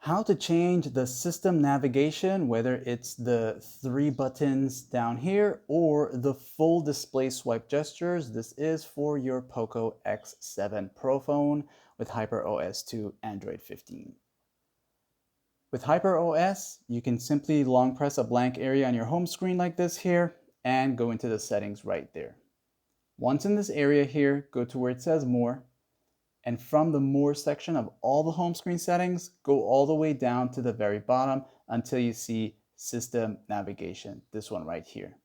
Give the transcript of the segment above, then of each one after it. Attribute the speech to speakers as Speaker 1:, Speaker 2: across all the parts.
Speaker 1: How to change the system navigation, whether it's the three buttons down here or the full display swipe gestures. This is for your Poco X7 Pro phone with HyperOS 2 Android 15. With HyperOS, you can simply long press a blank area on your home screen like this here and go into the settings right there. Once in this area here, go to where it says More, and from the More section of all the home screen settings, go all the way down to the very bottom until you see System Navigation, this one right here.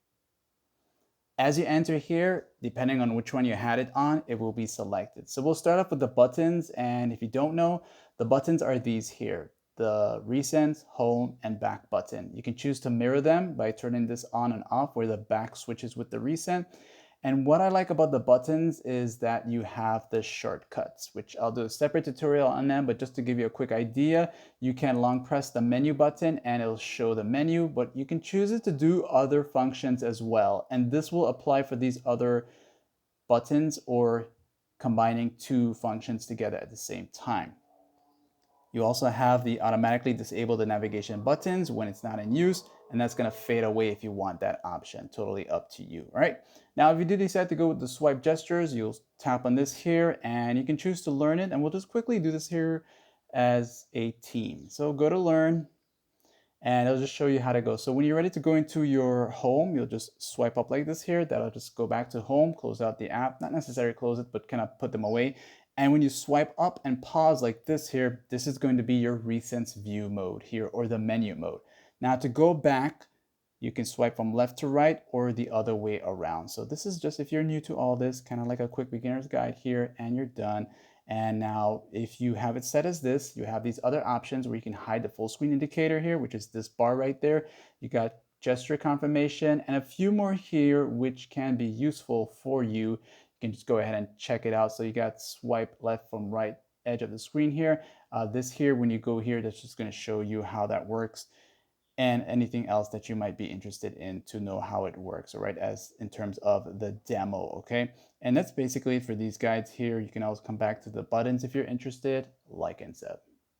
Speaker 1: As you enter here, depending on which one you had it on, it will be selected. So we'll start off with the buttons, and if you don't know, the buttons are these here, the Recent, Home, and Back button. You can choose to mirror them by turning this on and off, where the back switches with the Recent. And what I like about the buttons is that you have the shortcuts, which I'll do a separate tutorial on them, but just to give you a quick idea, you can long press the menu button and it'll show the menu, but you can choose it to do other functions as well. And this will apply for these other buttons or combining two functions together at the same time. You also have the automatically disable the navigation buttons when it's not in use, and that's going to fade away if you want that option. Totally up to you. All right. Now, if you do decide to go with the swipe gestures, you'll tap on this here and you can choose to learn it. And we'll just quickly do this here as a team. So go to learn and it'll just show you how to go. So when you're ready to go into your home, you'll just swipe up like this here. That'll just go back to home, close out the app, not necessarily close it, but kind of put them away. And when you swipe up and pause like this here, this is going to be your recent view mode here, or the menu mode. Now to go back, you can swipe from left to right or the other way around. So this is just, if you're new to all this, kind of like a quick beginner's guide here, and you're done. And now if you have it set as this, you have these other options where you can hide the full screen indicator here, which is this bar right there. You got gesture confirmation and a few more here, which can be useful for you. You can just go ahead and check it out. So you got swipe left from right edge of the screen here. This here, when you go here, that's just going to show you how that works, and anything else that you might be interested in to know how it works, all right, as in terms of the demo, okay? And that's basically it for these guides here. You can always come back to the buttons if you're interested, like and sub.